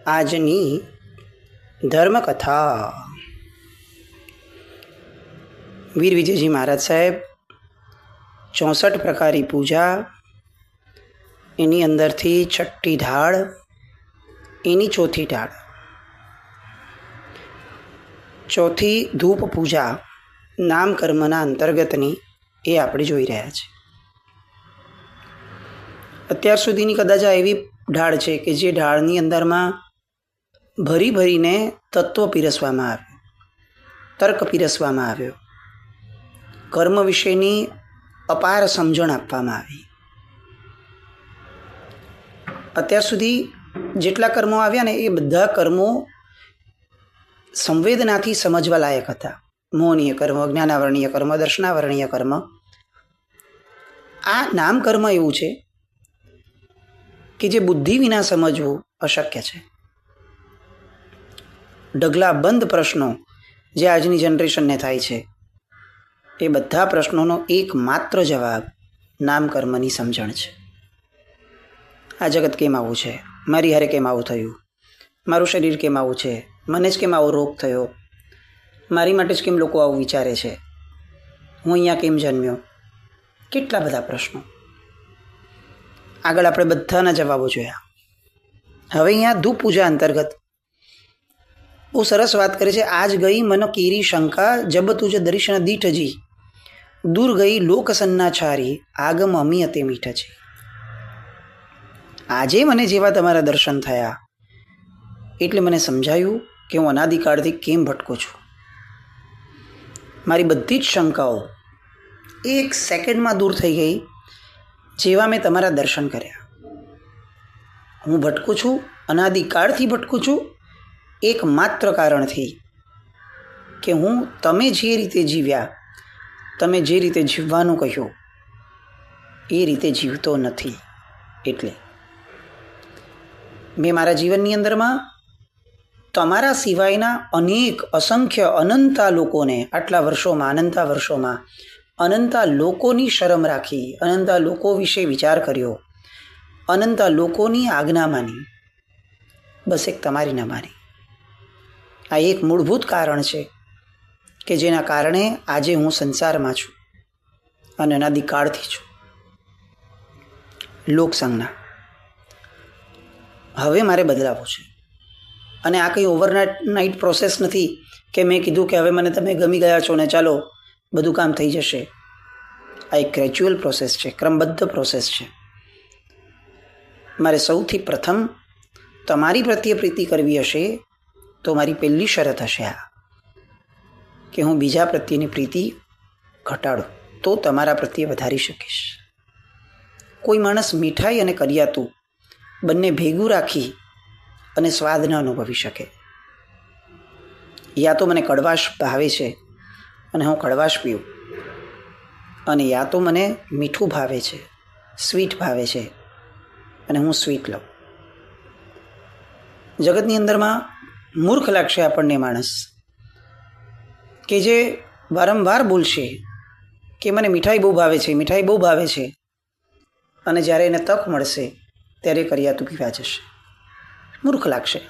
આજની ધર્મકથા. વીર વિજયજી મહારાજ સાહેબ 64 પ્રકારી પૂજા, એની અંદરથી છઠ્ઠી ઢાળ, એની ચોથી ઢાળ, ચોથી ધૂપ પૂજા નામ કર્મના અંતર્ગતની એ આપણે જોઈ રહ્યા છીએ. અત્યાર સુધીની કદાચ આ એવી ઢાળ છે કે જે ઢાળની અંદરમાં ભરી ભરીને તત્વ પીરસવામાં આવ્યું, તર્ક પીરસવામાં આવ્યો, કર્મ વિશેની અપાર સમજણ આપવામાં આવી. અત્યાર સુધી જેટલા કર્મો આવ્યા ને એ બધા કર્મો સંવેદનાથી સમજવા લાયક હતા. મોહનીય કર્મ, જ્ઞાનાવરણીય કર્મ, દર્શનાવરણીય કર્મ. આ નામ કર્મ એવું છે કે જે બુદ્ધિ વિના સમજવું અશક્ય છે. ઢગલાબંધ પ્રશ્નો જે આજની જનરેશનને થાય છે, એ બધા પ્રશ્નોનો એકમાત્ર જવાબ નામ કર્મની સમજણ છે. આ જગત કેમ આવું છે, મારી હારે કેમ આવું થયું, મારું શરીર કેમ આવું છે, મને જ કેમ આવો રોગ થયો, મારી માટે જ કેમ લોકો આવું વિચારે છે, હું અહીંયા કેમ જન્મ્યો, કેટલા બધા પ્રશ્નો. આગળ આપણે બધાના જવાબો જોયા. હવે અહીંયા ધૂપ પૂજા અંતર્ગત બહુ સરસ વાત કરે છે. આજ ગઈ મન કેરી શંકા, જબ તુજ દર્શન દીઠજી, દૂર ગઈ લોક સન્નાચારી, આગમ અમી અતે મીઠજી. આજે મને જેવા તમારા દર્શન થયા એટલે મને સમજાયું કે હું અનાદિકાળથી કેમ ભટકું છું. મારી બધી જ શંકાઓ એક સેકન્ડમાં દૂર થઈ ગઈ જેવા મેં તમારા દર્શન કર્યા. હું ભટકું છું, અનાદિકાળથી ભટકું છું એકમાત્ર કારણથી કે હું તમે જે રીતે જીવ્યા, તમે જે રીતે જીવવાનું કહ્યું એ રીતે જીવતો નથી. એટલે મેં મારા જીવનની અંદરમાં તમારા સિવાયના અનેક અસંખ્ય અનંતા લોકોને આટલા વર્ષોમાં, અનંતા વર્ષોમાં અનંતા લોકોની શરમ રાખી, અનંતા લોકો વિશે વિચાર કર્યો, અનંતા લોકોની આજ્ઞા માની, બસ એક તમારી ના માની. આ એક મૂળભૂત કારણ છે કે જેના કારણે આજે હું સંસારમાં છું અને અનાદિકાળથી છું. લોકસંજ્ઞા હવે મારે બદલાવો છે. અને આ કંઈ ઓવરનાઇટ પ્રોસેસ નથી કે મેં કીધું કે હવે મને તમે ગમી ગયા છો ને ચાલો બધું કામ થઈ જશે. આ એક ગ્રેજ્યુઅલ પ્રોસેસ છે, ક્રમબદ્ધ પ્રોસેસ છે. મારે સૌથી પ્રથમ તમારી પ્રત્યે પ્રીતિ કરવી હશે તો મારી પહેલી શરત હશે આ કે હું બીજા પ્રત્યેની પ્રીતિ ઘટાડું તો તમારા પ્રત્યે વધારી શકીશ. કોઈ માણસ મીઠાઈ અને કરિયાતું બંને ભેગું રાખી અને સ્વાદ ન અનુભવી શકે. યા તો મને કડવાશ ભાવે છે અને હું કડવાશ પીઉં, અને યા તો મને મીઠું ભાવે છે, સ્વીટ ભાવે છે અને હું સ્વીટ લઉં. જગતની અંદરમાં મૂર્ખ લાગશે આપણને માણસ કે જે વારંવાર બોલશે કે મને મીઠાઈ બહુ ભાવે છે, મીઠાઈ બહુ ભાવે છે, અને જ્યારે એને તક મળશે ત્યારે કરિયાતું પીવા જશે. મૂર્ખ લાગશે.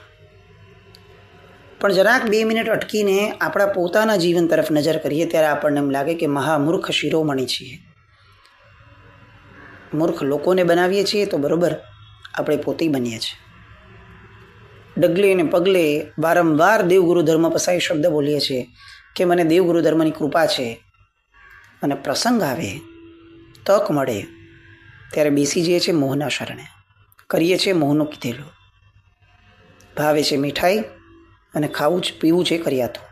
પણ જરાક 2 મિનિટ અટકીને આપણા પોતાના જીવન તરફ નજર કરીએ ત્યારે આપણને એમ લાગે કે મહામૂર્ખ શિરોમણી છીએ. મૂર્ખ લોકોને બનાવીએ છીએ તો બરાબર, આપણે પોતે બનીએ છીએ. ડગલે ને પગલે વારંવાર દેવગુરુ ધર્મ પસાઈ શબ્દ બોલીએ છીએ કે મને દેવગુરુ ધર્મની કૃપા છે, અને પ્રસંગ આવે, તક મળે ત્યારે બેસી જઈએ છીએ મોહના શરણે, કરીએ છીએ મોહનું કીધેલું. ભાવે છે મીઠાઈ અને ખાવું જ પીવું છે કરિયાતું.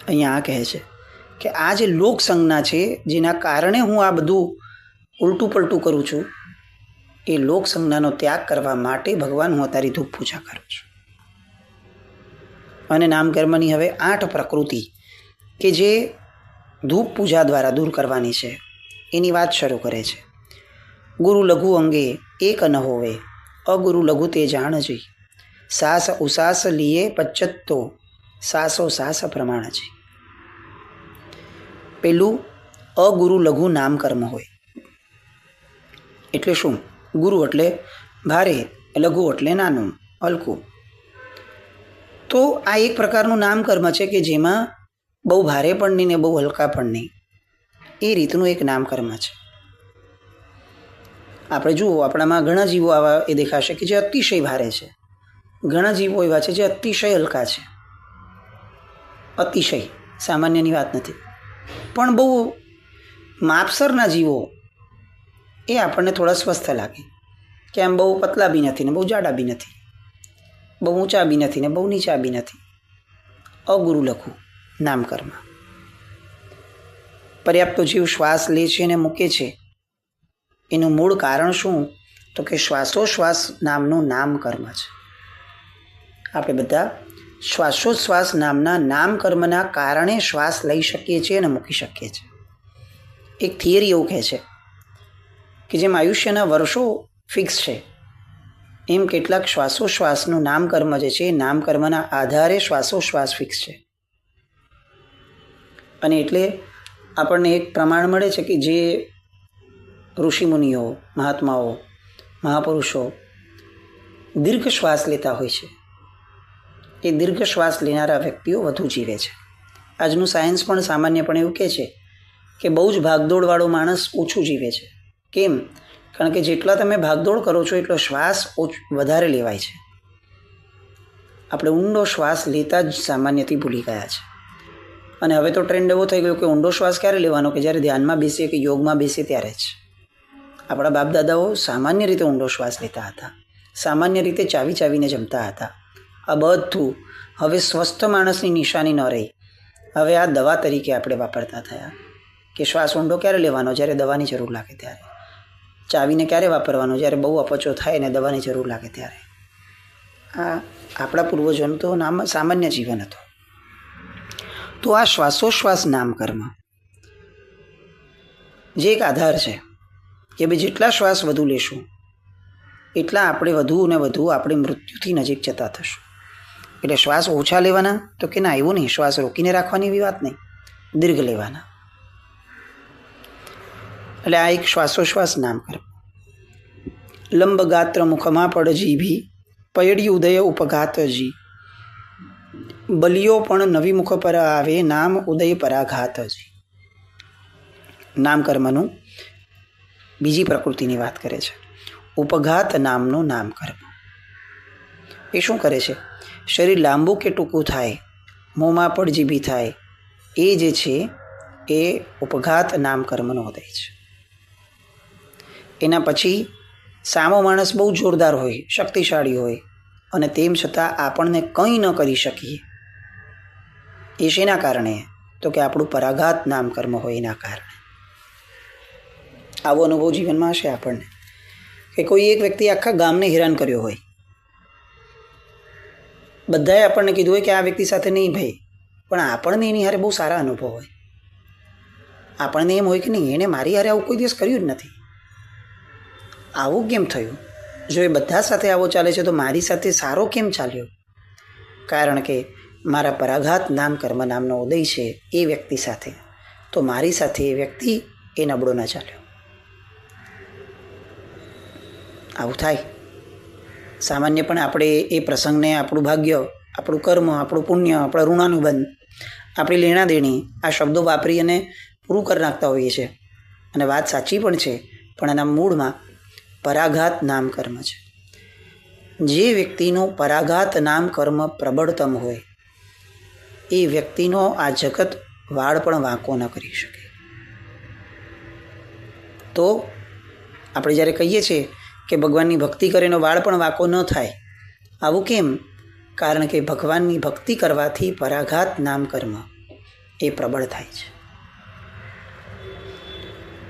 અહીંયા આ કહે છે કે આ જે લોકસંજ્ઞા છે જેના કારણે હું આ બધું ઉલટું પલટું કરું છું, એ લોકસંજ્ઞાનો ત્યાગ કરવા માટે ભગવાન હું તારી ધૂપ પૂજા કરું છું. અને નામકર્મની હવે 8 પ્રકૃતિ કે જે ધૂપ પૂજા દ્વારા દૂર કરવાની છે એની વાત શરૂ કરે છે. ગુરુ લઘુ અંગે એક ન હોવે, અગુરુ લઘુ તે જાણજી, સાસ ઉસાસ લીએ પચ્ચત્તો, સાસો સાસ પ્રમાણજી. પેલું અગુરુ લઘુ નામ કર્મ હોય. એટલે શું? ગુરુ એટલે ભારે લઘુ એટલે નાનું, હલકું. તો આ એક પ્રકારનું નામકર્મ છે કે જેમાં બહુ ભારે પણ નહીં ને બહુ હલકા પણ નહીં, એ રીતનું એક નામકર્મ છે. આપણે જુઓ, આપણામાં ઘણા જીવો આવા એ દેખાશે કે જે અતિશય ભારે છે, ઘણા જીવો એવા છે જે અતિશય હલકા છે. અતિશય સામાન્યની વાત નથી, પણ બહુ માપસરના જીવો એ આપણને થોડા સ્વસ્થ લાગે કે આમ બહુ પતલા બી નથી ને બહુ જાડા બી નથી, બહુ ઊંચા બી નથી ને બહુ નીચા બી નથી. અગુરુ લખું નામકર્મ. પર્યાપ્ત જીવ શ્વાસ લે છે અને મૂકે છે, એનું મૂળ કારણ શું? તો કે શ્વાસોશ્વાસ નામનું નામકર્મ છે. આપણે બધા શ્વાસોશ્વાસ નામના નામકર્મના કારણે શ્વાસ લઈ શકીએ છીએ અને મૂકી શકીએ છીએ. એક થિયરી એવું કહે છે કે જેમ આયુષ્યના વર્ષો ફિક્સ છે, એમ કેટલાક શ્વાસોશ્વાસનું નામકર્મ જે છે એ નામકર્મના આધારે શ્વાસોશ્વાસ ફિક્સ છે. અને એટલે આપણને એક પ્રમાણ મળે છે કે જે ઋષિમુનિઓ, મહાત્માઓ, મહાપુરુષો દીર્ઘ શ્વાસ લેતા હોય છે, એ દીર્ઘ શ્વાસ લેનારા વ્યક્તિઓ વધુ જીવે છે. આજનું સાયન્સ પણ સામાન્યપણે એવું કહે છે કે બહુ જ ભાગદોડવાળો માણસ ઓછું જીવે છે. કેમ? કારણ કે જેટલા તમે ભાગદોડ કરો છો એટલો શ્વાસ વધારે લેવાય છે. આપણે ઊંડો શ્વાસ લેતા જ સામાન્યથી ભૂલી ગયા છે. અને હવે તો ટ્રેન્ડ એવો થઈ ગયો કે ઊંડો શ્વાસ ક્યારે લેવાનો? કે જ્યારે ધ્યાનમાં બેસીએ કે યોગમાં બેસીએ ત્યારે જ. આપણા બાપ દાદાઓ સામાન્ય રીતે ઊંડો શ્વાસ લેતા હતા, સામાન્ય રીતે ચાવી ચાવીને જમતા હતા. આ બધું હવે સ્વસ્થ માણસની નિશાની ન રહી, હવે આ દવા તરીકે આપણે વાપરતા થયા કે શ્વાસ ઊંડો ક્યારે લેવાનો? જ્યારે દવાની જરૂર લાગે ત્યારે. ચાવીને ક્યારે વાપરવાનો? જ્યારે બહુ અપચો થાય ને દવાની જરૂર લાગે ત્યારે. આ આપણા પૂર્વજોનું તો સામાન્ય જીવન હતું. તો આ શ્વાસોશ્વાસ નામકર્મ જે એક આધાર છે કે ભાઈ જેટલા શ્વાસ વધુ લેશું એટલા આપણે વધુ ને વધુ આપણે મૃત્યુથી નજીક જતા થશું. એટલે શ્વાસ ઓછા લેવાના? તો કે ના, એવું નહીં. શ્વાસ રોકીને રાખવાની એવી વાત નહીં, દીર્ઘ લેવાના. એટલે આ એક શ્વાસોશ્વાસ નામકર્મ. લંબ ગાત્ર મુખમાં પડજી ભી પયડી ઉદય ઉપઘાતજી, બલિયો પણ નવી મુખ પર આવે નામ ઉદય પરાઘાતજી. નામકર્મનું બીજી પ્રકૃતિની વાત કરે છે. ઉપઘાત નામનું નામકર્મ. એ શું કરે છે? શરીર લાંબુ કે ટૂંકું થાય, મોંમાં પડજીભી થાય, એ જે છે એ ઉપઘાત નામકર્મનો ઉદય છે. એના પછી સામો માણસ બહુ જોરદાર હોય, શક્તિશાળી હોય, અને તેમ છતાં આપણને કંઈ ન કરી શકીએ. એ શેના કારણે? તો કે આપણું પરાઘાત નામકર્મ હોય એના કારણે. આવો અનુભવ જીવનમાં હશે આપણને કે કોઈ એક વ્યક્તિ આખા ગામને હેરાન કર્યો હોય, બધાએ આપણને કીધું હોય કે આ વ્યક્તિ સાથે નહીં ભાઈ, પણ આપણને એની હારે બહુ સારા અનુભવ હોય. આપણને એમ હોય કે નહીં, એણે મારી હારે આવું કોઈ દિવસ કર્યું જ નથી, આવું કેમ થયું? જો એ બધા સાથે આવો ચાલે છે તો મારી સાથે સારો કેમ ચાલ્યો? કારણ કે મારા પરાઘાત નામકર્મ નામનો ઉદય છે એ વ્યક્તિ સાથે, તો મારી સાથે એ વ્યક્તિ એ નબળો ન ચાલ્યો. આવું થાય. સામાન્યપણે આપણે એ પ્રસંગને આપણું ભાગ્ય, આપણું કર્મ, આપણું પુણ્ય, આપણા ઋણાનુબંધ, આપણી લેણાદેણી આ શબ્દો વાપરી અને પૂરું કરી નાખતા હોઈએ છીએ. અને વાત સાચી પણ છે, પણ એના મૂળમાં પરાઘાત નામ કર્મ છે. જે વ્યક્તિનું પરાઘાત નામ કર્મ પ્રબળતમ હોય એ વ્યક્તિનો આ જગત વાળ પણ વાંકો ન કરી શકે. તો આપણે જ્યારે કહીએ છીએ કે ભગવાનની ભક્તિ કરીને વાળ પણ વાંકો ન થાય, આવું કેમ? કારણ કે ભગવાનની ભક્તિ કરવાથી પરાઘાત નામ કર્મ એ પ્રબળ થાય છે.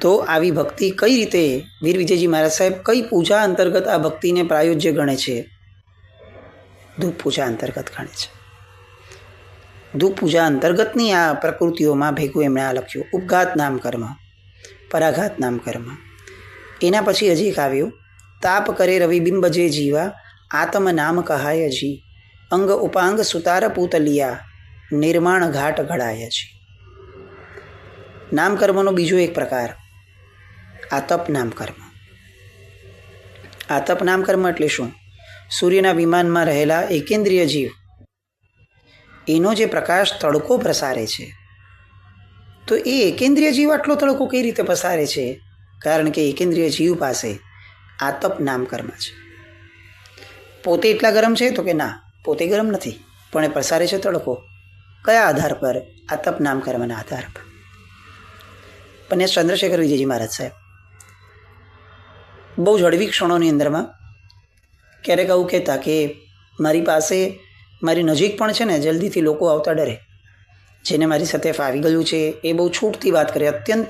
તો આવી ભક્તિ કઈ રીતે વીર વિજયજી મહારાજ સાહેબ કઈ પૂજા અંતર્ગત આ ભક્તિને પ્રાયોજ્ય ગણે છે? ધૂપ પૂજા અંતર્ગત ગણે છે. ધૂપ પૂજા અંતર્ગતની આ પ્રકૃતિઓમાં ભેગું એમણે આ લખ્યું, ઉપઘાત નામ કર્મ, પરાઘાત નામ કર્મ. એના પછી હજી એક આવ્યું, તાપ કરે રવિબિંબ જે જીવા આત્મ નામ કહાય જી, અંગ ઉપાંગ સુતાર પૂતલિયા નિર્માણ ઘાટ ઘડાય જી. નામકર્મનો બીજો એક પ્રકાર આતપ નામકર્મ. આતપ નામકર્મ એટલે શું? સૂર્યના વિમાનમાં રહેલા એકેન્દ્રિય જીવ એનો જે પ્રકાશ તડકો પ્રસારે છે, તો એ એકેન્દ્રિય જીવ આટલો તડકો કઈ રીતે પ્રસારે છે? કારણ કે એકેન્દ્રિય જીવ પાસે આતપ નામ કર્મ છે. પોતે એટલા ગરમ છે તો કે ના, પોતે ગરમ નથી, પણ એ પ્રસારે છે તડકો. કયા આધાર પર? આતપ નામ કર્મના આધાર પર. પણ એ ચંદ્રશેખર વિજયજી મહારાજ સાહેબ બહુ જ હળવી ક્ષણોની અંદરમાં ક્યારેક આવું કહેતા કે મારી પાસે, મારી નજીક પણ છે ને, જલ્દીથી લોકો આવતા ડરે. જેને મારી સાથે ફાવી ગયું છે એ બહુ છૂટથી વાત કરે, અત્યંત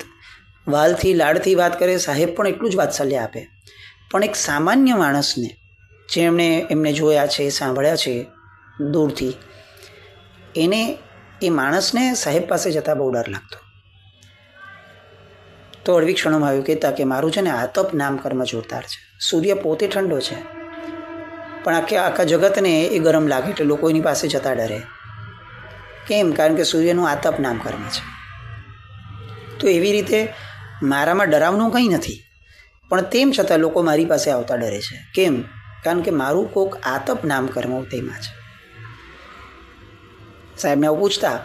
વાલથી લાડથી વાત કરે. સાહેબ પણ એટલું જ વાત્સલ્ય આપે. પણ એક સામાન્ય માણસને, જેમણે એમને જોયા છે, સાંભળ્યા છે દૂરથી, એને, એ માણસને સાહેબ પાસે જતા બહુ ડર લાગતો. તો હળવી ક્ષણોમાં આવ્યું કહેતા કે મારું છે ને આતપ નામ કર્મ જોરદાર છે. સૂર્ય પોતે ઠંડો છે, પણ આખા જગતને એ ગરમ લાગે એટલે લોકો એની પાસે જતા ડરે. કેમ? કારણ કે સૂર્યનું આતપ નામ કર્મ છે. તો એવી રીતે મારામાં ડરાવનું કંઈ નથી, પણ તેમ છતાં લોકો મારી પાસે આવતા ડરે છે. કેમ? કારણ કે મારું કોક આતપ નામ કર્મ તેમાં છે. સાહેબને આવું પૂછતા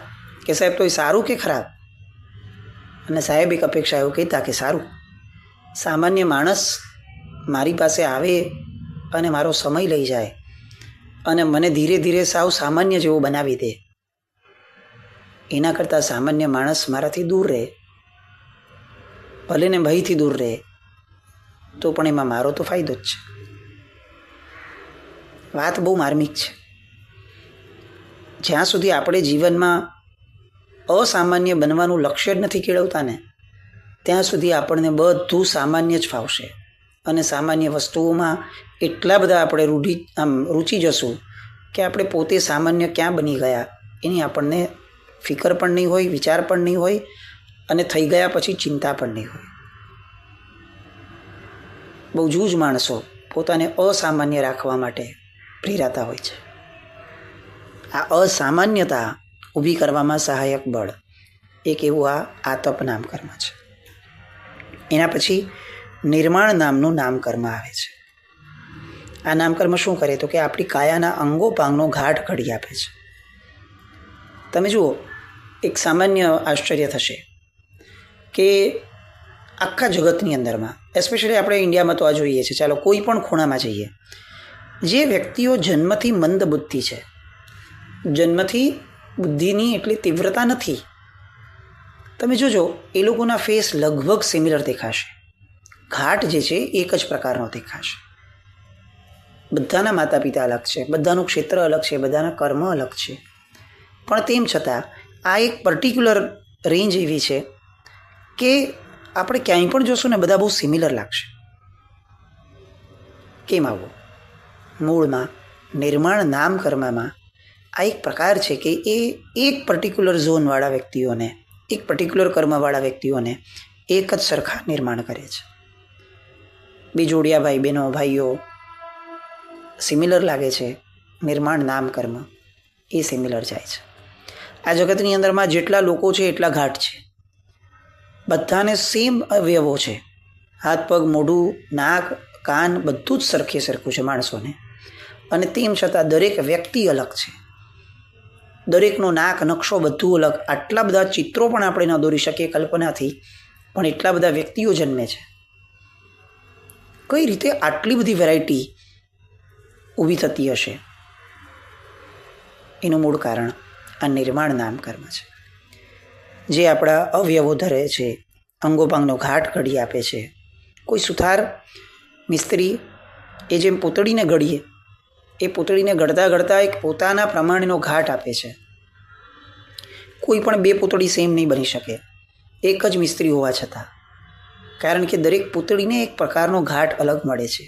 કે સાહેબ તો એ સારું કે ખરાબ? અને સાહેબ એક અપેક્ષા એવું કહેતા કે સારું. સામાન્ય માણસ મારી પાસે આવે અને મારો સમય લઈ જાય અને મને ધીરે ધીરે સાવ સામાન્ય જેવો બનાવી દે, એના કરતાં સામાન્ય માણસ મારાથી દૂર રહે, ભલે ને ભયથી દૂર રહે, તો પણ એમાં મારો તો ફાયદો જ છે. વાત બહુ માર્મિક છે. જ્યાં સુધી આપણે જીવનમાં અસામાન્ય બનવાનું લક્ષ્ય જ નથી કેળવતા ને, ત્યાં સુધી આપણને બધું સામાન્ય જ ફાવશે. અને સામાન્ય વસ્તુઓમાં એટલા બધા આપણે રૂચી જશું કે આપણે પોતે સામાન્ય ક્યાં બની ગયા એની આપણને ફિકર પણ નહીં હોય, વિચાર પણ નહીં હોય, અને થઈ ગયા પછી ચિંતા પણ નહીં હોય. બહુ જૂજ માણસો પોતાને અસામાન્ય રાખવા માટે પ્રેરાતા હોય છે. આ અસામાન્યતા ઊભી કરવામાં સહાયક બળ એક એવું આ આતપ નામ કર્મ છે. એના પછી નિર્માણ નામનું નામકર્મ આવે છે. આ નામકર્મ શું કરે? તો કે આપણી કાયાના અંગોપાંગનો ઘાટ ઘડી આપે છે. તમે જુઓ, એક સામાન્ય આશ્ચર્ય થશે કે આખા જગતની અંદરમાં, એસ્પેશિયલી આપણે ઇન્ડિયામાં તો આ જોઈએ છે, ચાલો કોઈ પણ ખૂણામાં જઈએ, જે વ્યક્તિઓ જન્મથી મંદ બુદ્ધિ છે, જન્મથી બુદ્ધિની એટલી તીવ્રતા નથી, તમે જોજો એ લોકોના ફેસ લગભગ સિમિલર દેખાશે. ઘાટ જે છે એક જ પ્રકારનો દેખાશે. બધાના માતા પિતા અલગ છે, બધાનું ક્ષેત્ર અલગ છે, બધાના કર્મ અલગ છે, પણ તેમ છતાં આ એક પર્ટિક્યુલર રેન્જ એવી છે કે આપણે ક્યાંય પણ જોશું ને બધા બહુ સિમિલર લાગશે. કેમ આવું? મૂળમાં નિર્માણ નામ કર્મમાં આ એક પ્રકાર છે કે એ એક પર્ટિક્યુલર ઝોનવાળા વ્યક્તિઓને, એક પર્ટિક્યુલર કર્મવાળા વ્યક્તિઓને એક જ સરખા નિર્માણ કરે છે. બીજોડિયા ભાઈ બહેનો ભાઈઓ સિમિલર લાગે છે, નિર્માણ નામ કર્મ એ સિમિલર જાય છે. આ જગતની અંદરમાં જેટલા લોકો છે એટલા ઘાટ છે. બધાને સેમ અવયવો છે, હાથ પગ મોઢું નાક કાન બધું જ સરખે સરખું છે માણસોને, અને તેમ છતાં દરેક વ્યક્તિ અલગ છે. દરેકનો નાક નકશો બધું અલગ. આટલા બધા ચિત્રો પણ આપણે ન દોરી શકીએ કલ્પનાથી, પણ એટલા બધા વ્યક્તિઓ જન્મે છે. કઈ રીતે આટલી બધી વેરાયટી ઊભી થતી હશે? એનું મૂળ કારણ આ નિર્માણ નામ કર્મ છે, જે આપણા અવયવો ધરે છે, અંગોપાંગનો ઘાટ ઘડી આપે છે. કોઈ સુથાર મિસ્ત્રી એ જેમ પૂતળીને ઘડીએ, એ પૂતળીને ઘડતા ઘડતા એક પોતાના પ્રમાણેનો ઘાટ આપે છે. કોઈ પણ બે પૂતળી સેમ નહીં બની શકે એક જ મિસ્ત્રી હોવા છતાં, કારણ કે દરેક પૂતળીને એક પ્રકારનો ઘાટ અલગ મળે છે.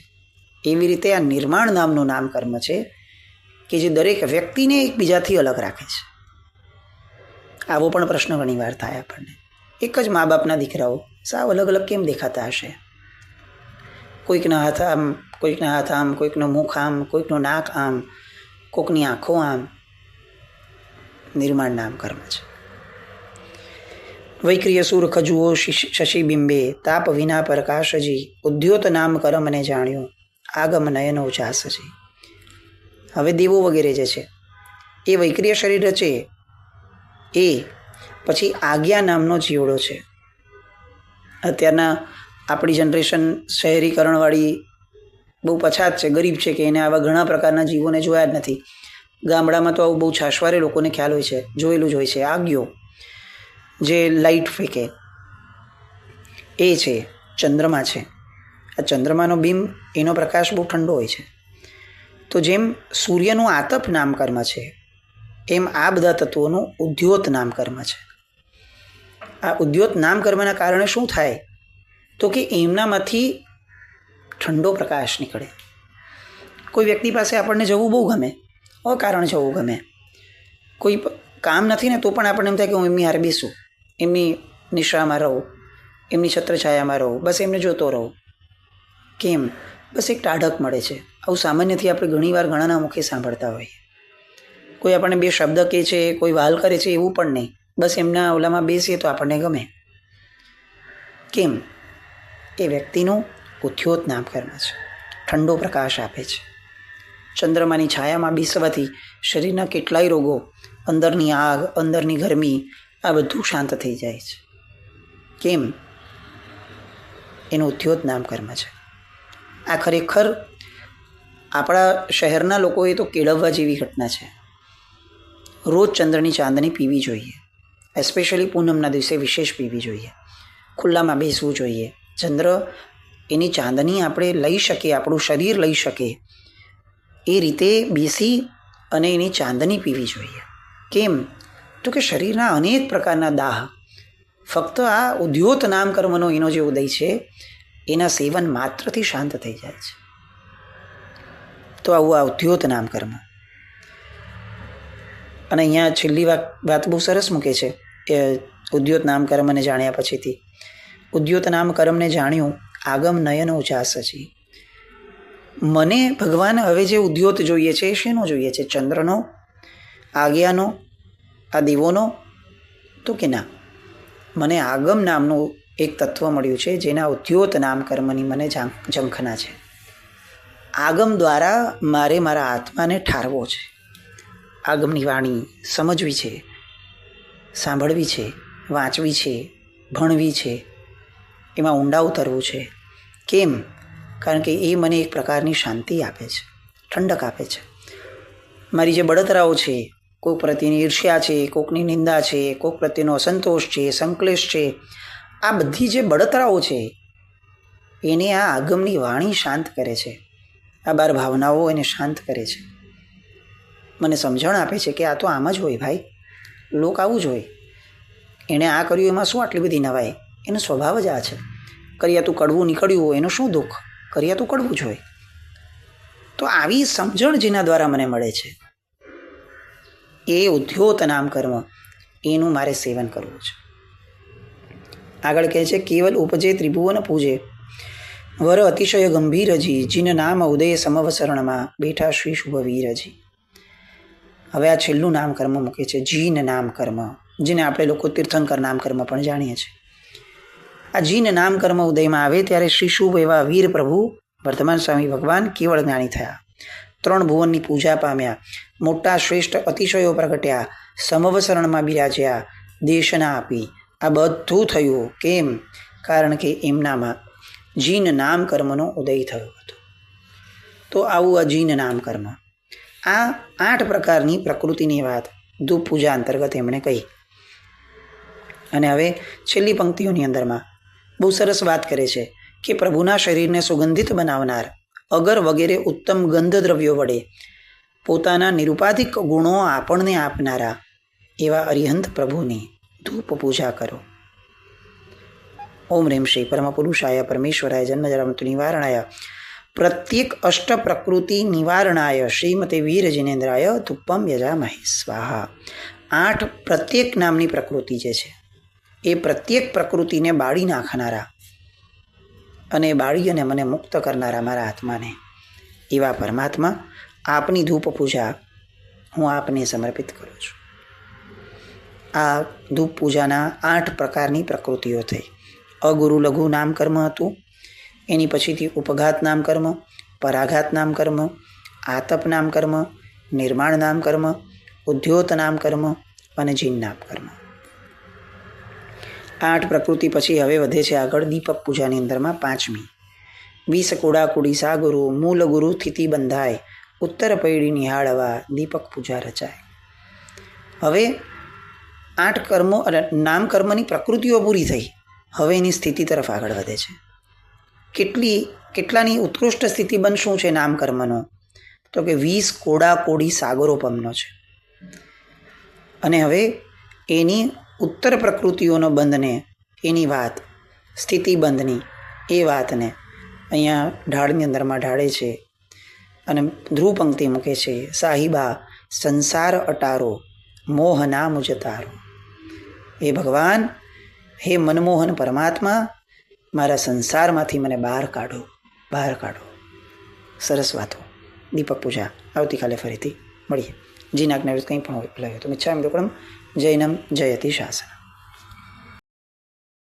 એવી રીતે આ નિર્માણ નામનું નામકર્મ છે કે જે દરેક વ્યક્તિને એકબીજાથી અલગ રાખે છે. આવો પણ પ્રશ્ન ઘણીવાર થાય આપણને, એક જ મા બાપના દીકરાઓ સાવ અલગ અલગ કેમ દેખાતા હશે? કોઈકના હાથ આમ, કોઈકના હાથ આમ, કોઈકનું મુખ આમ, કોઈકનું નાક આમ, કોઈકની આંખો આમ. નિર્માણ નામ કર્મ છે. વૈક્રિય સુર ખજુઓ શશિબિંબે તાપ વિના પ્રકાશજી, ઉદ્યોત નામ કર્મને જાણ્યું આગમ નયનો જાસજી. હવે દેવો વગેરે જે છે એ વૈક્રિય શરીર રચે એ પછી આજ્ઞા નામનો જીવડો છે. અત્યારના આપણી જનરેશન શહેરીકરણવાળી બહુ પછાત છે, ગરીબ છે, કે એને આવા ઘણા પ્રકારના જીવોને જોયા જ નથી. ગામડામાં તો આવું બહુ છાશવારે લોકોને ખ્યાલ હોય છે, જોયેલું જ હોય છે. આજ્ઞો જે લાઇટ ફેંકે એ છે. ચંદ્રમા છે. આ ચંદ્રમાનો બીમ એનો પ્રકાશ બહુ ઠંડો હોય છે. તો જેમ સૂર્યનું આતપ નામકર્મ છે એમ આ બધા તત્વોનું ઉદ્યોત નામકર્મ છે. આ ઉદ્યોત નામકર્મના કારણે શું થાય તો કે એમનામાંથી ઠંડો પ્રકાશ નીકળે. કોઈ વ્યક્તિ પાસે આપણને જવું બહુ ગમે, અકારણ જવું ગમે. કોઈ કામ નથી ને તો પણ આપણને એમ થાય કે હું એમની હારે બેસું, એમની નિશ્રામાં રહું, એમની છત્રછાયામાં રહું, બસ એમને જોતો રહું. કેમ? બસ એક ટાઢક મળે છે. આવું સામાન્યથી આપણે ઘણીવાર ઘણાના મુખે સાંભળતા હોઈએ. કોઈ આપણને બે શબ્દ કહે છે, કોઈ વહાલ કરે છે, એવું પણ નહીં. બસ એમના ઓલામાં બેસીએ તો આપણને ગમે. કેમ? એ વ્યક્તિનું ઉદ્યોત નામકર્મ છે. ઠંડો પ્રકાશ આપે છે. ચંદ્રમાની છાયામાં બેસવાથી શરીરના કેટલાય રોગો, અંદરની આગ, અંદરની ગરમી, આ બધું શાંત થઈ જાય છે. કેમ? એનું ઉદ્યોત નામકર્મ છે. આ ખરેખર આપણા શહેરના લોકોએ તો કેળવવા જેવી ઘટના છે. રોજ ચંદ્રની ચાંદની પીવી જોઈએ. એસ્પેશિયલી પૂનમના દિવસે વિશેષ પીવી જોઈએ. ખુલ્લામાં બેસવું જોઈએ. ચંદ્ર એની ચાંદની આપણે લઈ શકીએ, આપણું શરીર લઈ શકે એ રીતે બેસી અને એની ચાંદની પીવી જોઈએ. કેમ? તો કે શરીરના અનેક પ્રકારના દાહ ફક્ત આ ઉદ્યોત નામકર્મનો એનો જે ઉદય છે એના સેવન માત્રથી શાંત થઈ જાય છે. તો આવું આ ઉદ્યોત નામકર્મ. અને અહીંયા છેલ્લી વાત બહુ સરસ મૂકે છે એ ઉદ્યોત નામકર્મને જાણ્યા પછીથી. ઉદ્યોત નામકર્મને જાણ્યું આગમ નયન ઉજાસજી. મને ભગવાન હવે જે ઉદ્યોત જોઈએ છે એ શેનો જોઈએ છે? ચંદ્રનો, આજ્ઞાનો, આ દેવોનો? તો કે ના, મને આગમ નામનું એક તત્વ મળ્યું છે જેના ઉદ્યોત નામકર્મની મને ઝંખના છે. આગમ દ્વારા મારે મારા આત્માને ઠારવો છે. આગમની વાણી સમજવી છે, સાંભળવી છે, વાંચવી છે, ભણવી છે, એમાં ઊંડા ઉતરવું છે. કેમ? કારણ કે એ મને એક પ્રકારની શાંતિ આપે છે, ઠંડક આપે છે. મારી જે બળતરાઓ છે, કોઈક પ્રત્યેની ઈર્ષ્યા છે, કોઈકની નિંદા છે, કોઈક પ્રત્યેનો અસંતોષ છે, સંકલેશ છે, આ બધી જે બળતરાઓ છે એને આ આગમની વાણી શાંત કરે છે. આ 12 ભાવનાઓ એને શાંત કરે છે. મને સમજણ આપે છે કે આ તો આમ જ હોય ભાઈ, લોક આવું જ હોય. એણે આ કર્યું એમાં શું આટલી બધી નવાઈ? એનો સ્વભાવ જ આ છે. કર્યાતું કડવું નીકળ્યું હોય એનું શું દુઃખ? કર્યાતું કડવું જ હોય. તો આવી સમજણ જેના દ્વારા મને મળે છે એ ઉદ્યોત નામકર્મ, એનું મારે સેવન કરવું છે. આગળ કહે છે કેવલ ઉપજે ત્રિભુવન પૂજે વર અતિશય ગંભીરજી જીન નામ ઉદય સમવસરણમાં બેઠા શ્રી શુભવીરજી. હવે આ છેલ્લું નામકર્મ મૂકે છે, જીન નામકર્મ, જેને આપણે લોકો તીર્થંકર નામકર્મ પણ જાણીએ છીએ. આ જીન નામકર્મ ઉદયમાં આવે ત્યારે શ્રી શુભ એવા વીર પ્રભુ વર્ધમાન સ્વામી ભગવાન કેવળ જ્ઞાની થયા. 3 ભુવનની પૂજા પામ્યા, મોટા શ્રેષ્ઠ અતિશયો પ્રગટ્યા, સમવસરણમાં બિરાજ્યા, દેશના આપી. આ બધું થયું કેમ? કારણ કે એમનામાં જીન નામકર્મનો ઉદય થયો હતો. તો આવું આ જીન નામકર્મ, આ 8 પ્રકારની પ્રકૃતિની વાત ધૂપ પૂજા અંતર્ગત એમણે કહી. અને હવે છેલ્લી પંક્તિઓની અંદરમાં બહુ સરસ વાત કરે છે કે પ્રભુના શરીરને સુગંધિત બનાવનાર અગર વગેરે ઉત્તમ ગંધ દ્રવ્યો વડે પોતાના નિરુપાધિક ગુણો આપણને આપનારા એવા અરિહંત પ્રભુની ધૂપ પૂજા કરો. ઓમ રેમ શ્રી પરમ પુરુષાય પરમેશ્વરાય જન્મજરા નિવારણાય પ્રત્યેક અષ્ટ પ્રકૃતિ નિવારણાય શ્રીમતે વીર જિનેન્દ્રાય ધૂપમ યજામહે સ્વાહા. 8 પ્રત્યેક નામની પ્રકૃતિ જે છે એ પ્રત્યેક પ્રકૃતિને બાળી નાખનારા અને બાળી અને મને મુક્ત કરનારા મારા આત્માને એવા પરમાત્મા આપની ધૂપ પૂજા હું આપને સમર્પિત કરું છું. આ ધૂપ પૂજાના 8 પ્રકારની પ્રકૃતિઓ થઈ. અગુરુ લઘુ નામકર્મ હતું, એની પછીથી ઉપઘાત નામકર્મ, પરાઘાત નામકર્મ, આતપ નામકર્મ, નિર્માણ નામ કર્મ, ઉદ્યોત નામ કર્મ અને જીન નામ કર્મ. 8 પ્રકૃતિ પછી હવે વધે છે આગળ દીપક પૂજાની અંદરમાં 5મી. 20 કોડા કુડી સાગુરુ, મૂળ ગુરુ સ્થિતિ બંધાય, ઉત્તર પૈડી નિહાળવા, દીપક પૂજા રચાય. હવે 8 કર્મો અને નામ કર્મની પ્રકૃતિઓ પૂરી થઈ. હવે એની સ્થિતિ તરફ આગળ વધે છે. કેટલાની ઉત્કૃષ્ટ સ્થિતિ શું છે નામ કર્મનો? તો કે 20 કોડા કોડી સાગરોપમનો છે. અને હવે એની ઉત્તર પ્રકૃતિઓનો બંધને, એની વાત સ્થિતિબંધની એ વાતને અહીંયા ઢાળની અંદરમાં ઢાળે છે અને ધ્રુવ પંક્તિ મૂકે છે. સાહિબા સંસાર અટારો, મોહ ના મુજ તારો. હે ભગવાન, હે મનમોહન પરમાત્મા, મારા સંસારમાંથી મને બહાર કાઢો, બહાર કાઢો. સરસ વાતો. દીપક પૂજા આવતીકાલે ફરીથી મળીએ. જીન આજ્ઞા કંઈ પણ હોય તો મિચ્છામિ દુક્કડમ. જૈનમ જયતિ શાસન.